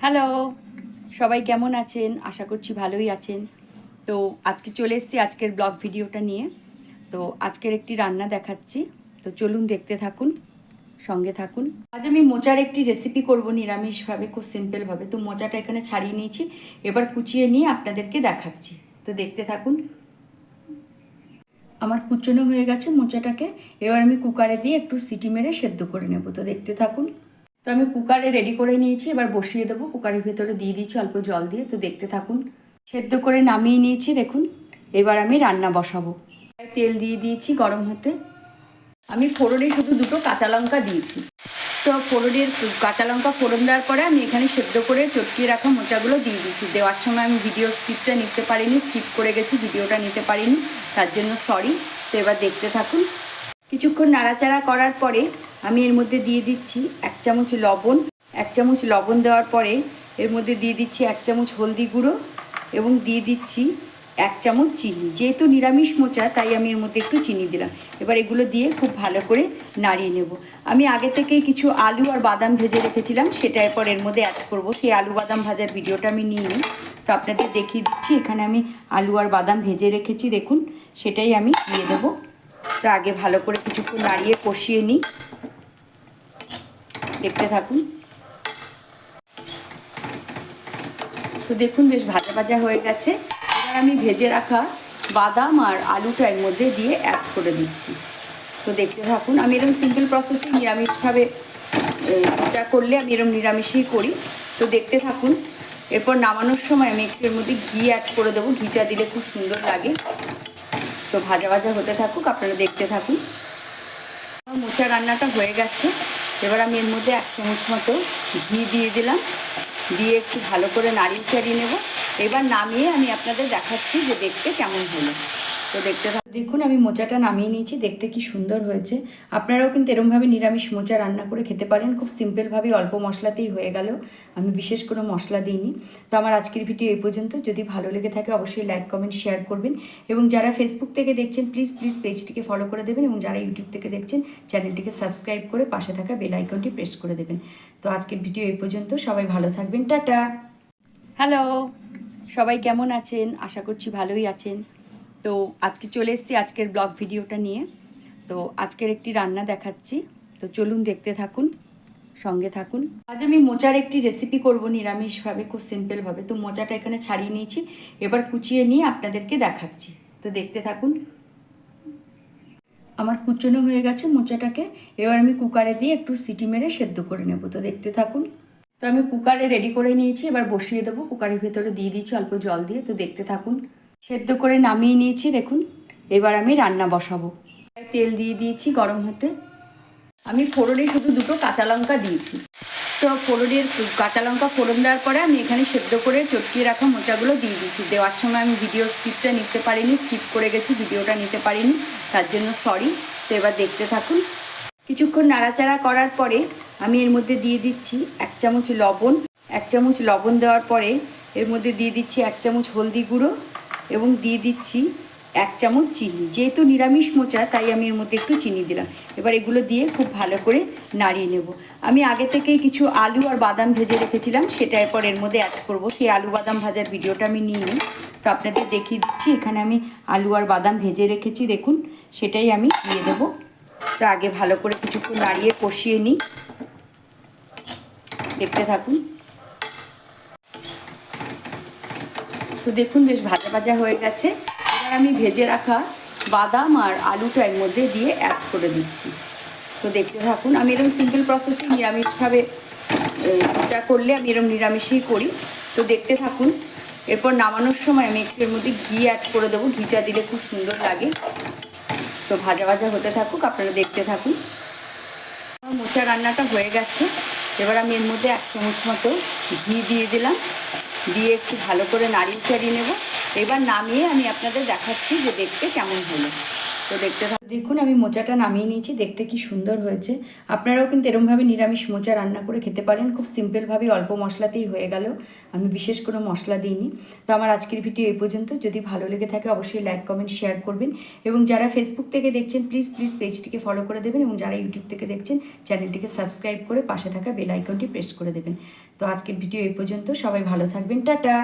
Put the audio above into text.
Hello, সবাই কেমন আছেন? আশা করছি ভালোই আছেন। তো আজকে চলে এসেছি আজকের ব্লগ ভিডিওটা নিয়ে। তো আজকের একটি রান্না দেখাচ্ছি। তো চলুন দেখতে থাকুন, সঙ্গে থাকুন। আজ আমি মোচার একটি রেসিপি করব নিরামিষভাবে, খুব সিম্পলভাবে। তো মোচাটা এখানে ছাড়িয়ে নিয়েছি, এবার কুচিয়ে নিয়ে আপনাদেরকে দেখাচ্ছি। তো দেখতে থাকুন। আমার কুচনো হয়ে গেছে মোচাটাকে, এবার আমি কুকারে দিয়ে একটু সিটি মেরে সেদ্ধ করে নেব। তো দেখতে থাকুন। তো আমি কুকারে রেডি করে নিয়েছি, এবার বসিয়ে দেবো। কুকারের ভেতরে দিয়ে দিয়েছি অল্প জল দিয়ে। তো দেখতে থাকুন। সেদ্ধ করে নামিয়ে নিয়েছি দেখুন। এবার আমি রান্না বসাবো। তেল দিয়ে দিয়েছি গরম হতে। আমি ফোড়নে শুধু দুটো কাঁচা লঙ্কা দিয়েছি। তো ফোড়নের কাঁচা লঙ্কা ফোড়ন দেওয়ার পরে আমি এখানে সেদ্ধ করে চটকিয়ে রাখা মোচাগুলো দিয়ে দিয়েছি। দেওয়ার সময় আমি ভিডিও স্কিপটা নিতে পারিনি, স্কিপ করে গেছি, ভিডিওটা নিতে পারিনি, তার জন্য সরি। তো এবার দেখতে থাকুন। কিছুক্ষণ নাড়াচাড়া করার পরে আমি এর মধ্যে দিয়ে দিচ্ছি 1 চামচ লবণ। 1 চামচ লবণ দেওয়ার পরে এর মধ্যে দিয়ে দিচ্ছি 1 চামচ হলদি গুঁড়ো এবং দিয়ে দিচ্ছি 1 চামচ চিনি। যেহেতু নিরামিষ মোচা তাই আমি এর মধ্যে একটু চিনি দিলাম। এবার এগুলো দিয়ে খুব ভালো করে নাড়িয়ে নেব। আমি আগে থেকেই কিছু আলু আর বাদাম ভেজে রেখেছিলাম, সেটা এরপর এর মধ্যে অ্যাড করব। সেই আলু বাদাম ভাজার ভিডিওটা আমি নিয়ে নিই। তো আপনাদের দেখিয়ে দিচ্ছি, এখানে আমি আলু আর বাদাম ভেজে রেখেছি দেখুন, সেটাই আমি দিয়ে দেবো। তো আগে ভালো করে কিছুক্ষণ নাড়িয়ে কষিয়ে নিই, দেখতে থাকুন। তো দেখুন বেশ ভাজা ভাজা হয়ে গেছে। এবার আমি ভেজে রাখা বাদাম আর আলুটা এর মধ্যে দিয়ে অ্যাড করে দিচ্ছি। তো দেখতে থাকুন। আমি এরকম সিম্পল প্রসেসে নিরামিষভাবে যা করলে আমি এরকম নিরামিষেই করি। তো দেখতে থাকুন। এরপর নামানোর সময় আমি একটু এর মধ্যে ঘি অ্যাড করে দেবো। ঘিটা দিলে খুব সুন্দর লাগে। তো ভাজা ভাজা হতে থাকুক, আপনারা দেখতে থাকুন। মোচা রান্নাটা হয়ে গেছে। এবার আমি এর মধ্যে 1 চামচ মতো ঘি দিয়ে দিলাম, দিয়ে একটু ভালো করে নাড়িয়ে চাড়িয়ে নেব। এবার নামিয়ে আমি আপনাদের দেখাচ্ছি যে দেখতে কেমন হলো। তো দেখুন আমি মোচাটা নামিয়ে নিয়েছি, দেখতে কি সুন্দর হয়েছে। আপনারাও কিন্তু এরমভাবে নিরামিষ মোচা রান্না করে খেতে পারেন। খুব সিম্পলভাবে অল্প মশলাতেই হয়ে গেল, আমি বিশেষ কোনো মশলা দিইনি। তো আমার আজকের ভিডিও এই পর্যন্ত। যদি ভালো লেগে থাকে অবশ্যই লাইক কমেন্ট শেয়ার করবেন, এবং যারা ফেসবুক থেকে দেখছেন প্লিজ পেজটিকে ফলো করে দেবেন, এবং যারা ইউটিউব থেকে দেখছেন চ্যানেলটিকে সাবস্ক্রাইব করে পাশে থাকা বেল আইকনটি প্রেস করে দেবেন। তো আজকের ভিডিও এই পর্যন্ত। সবাই ভালো থাকবেন, টাটা। হ্যালো, সবাই কেমন আছেন? আশা করছি ভালোই আছেন। তো আজকে চলে এসেছি আজকের ব্লগ ভিডিওটা নিয়ে। তো আজকের একটি রান্না দেখাচ্ছি। তো চলুন দেখতে থাকুন, সঙ্গে থাকুন। আজ আমি মোচার একটি রেসিপি করব নিরামিষভাবে, খুব সিম্পলভাবে। তো মোচাটা এখানে ছাড়িয়ে নিয়েছি, এবার কুচিয়ে নিয়ে আপনাদেরকে দেখাচ্ছি। তো দেখতে থাকুন। আমার কুচনো হয়ে গেছে মোচাটাকে, এবার আমি কুকারে দিয়ে একটু সিটি মেরে সেদ্ধ করে নেব। তো দেখতে থাকুন। তো আমি কুকারে রেডি করে নিয়েছি, এবার বসিয়ে দেবো। কুকারের ভেতরে দিয়ে দিয়েছি অল্প জল দিয়ে। তো দেখতে থাকুন। সেদ্ধ করে নামিয়ে নিয়েছি দেখুন। এবার আমি রান্না বসাবো। তেল দিয়ে দিয়েছি গরম হতে। আমি ফোড়নে শুধু দুটো কাঁচা লঙ্কা দিয়েছি। তো ফোড়নের কাঁচা লঙ্কা ফোড়ন দেওয়ার পরে আমি এখানে সেদ্ধ করে চটকিয়ে রাখা মোচাগুলো দিয়ে দিয়েছি। দেওয়ার সময় আমি ভিডিও স্কিপটা নিতে পারিনি, স্কিপ করে গেছি, ভিডিওটা নিতে পারিনি, তার জন্য সরি। তো এবার দেখতে থাকুন। কিছুক্ষণ নাড়াচাড়া করার পরে আমি এর মধ্যে দিয়ে দিচ্ছি 1 চামচ লবণ। 1 চামচ লবণ দেওয়ার পরে এর মধ্যে দিয়ে দিচ্ছি 1 চামচ হলদি গুঁড়ো এবং দিয়ে দিচ্ছি 1 চামচ চিনি। যেহেতু নিরামিষ মোচা তাই আমি এর মধ্যে একটু চিনি দিলাম। এবার এগুলো দিয়ে খুব ভালো করে নাড়িয়ে নেব। আমি আগে থেকেই কিছু আলু আর বাদাম ভেজে রেখেছিলাম, সেটা এরপর এর মধ্যে অ্যাড করব। সেই আলু বাদাম ভাজার ভিডিওটা আমি নিয়ে নিই। তো আপনাদের দেখিয়ে দিচ্ছি, এখানে আমি আলু আর বাদাম ভেজে রেখেছি দেখুন, সেটাই আমি দিয়ে দেবো। তো আগে ভালো করে কিছুক্ষণ নাড়িয়ে কষিয়ে নিই, দেখতে থাকুন। তো দেখুন বেশ ভাজা ভাজা হয়ে গেছে। এবার আমি ভেজে রাখা বাদাম আর আলুটা এর মধ্যে দিয়ে অ্যাড করে দিচ্ছি। তো দেখতে থাকুন। আমি এরকম সিম্পল প্রসেসে নিরামিষভাবে যা করলে আমি এরকম নিরামিষেই করি। তো দেখতে থাকুন। এরপর নামানোর সময় আমি একটু এর মধ্যে ঘি অ্যাড করে দেবো। ঘিটা দিলে খুব সুন্দর লাগে। তো ভাজা ভাজা হতে থাকুক, আপনারা দেখতে থাকুন। আমার মোচা রান্নাটা হয়ে গেছে। এবার আমি এর মধ্যে 1 চামচ মতো ঘি দিয়ে দিলাম, দিয়ে একটু ভালো করে নাড়িয়ে চাড়িয়ে নেব। এবার নামিয়ে আমি আপনাদের দেখাচ্ছি যে দেখতে কেমন হলো। তো দেখুন আমি মোচাটা নামিয়ে নিয়েছি, দেখতে কি সুন্দর হয়েছে। আপনারাও কিন্তু এরমভাবে নিরামিষ মোচা রান্না করে খেতে পারেন, খুব সিম্পলভাবে অল্প মশলাতেই হয়ে গেল, আমি বিশেষ কোনো মশলা দিইনি। তো আমার আজকের ভিডিও এই পর্যন্ত। যদি ভালো লেগে থাকে অবশ্যই লাইক কমেন্ট শেয়ার করবেন, এবং যারা ফেসবুক থেকে দেখছেন প্লিজ পেজটিকে ফলো করে দেবেন, এবং যারা ইউটিউব থেকে দেখছেন চ্যানেলটিকে সাবস্ক্রাইব করে পাশে থাকা বেল আইকনটি প্রেস করে দেবেন। তো আজকের ভিডিও এই পর্যন্ত, সবাই ভালো থাকবেন, টাটা।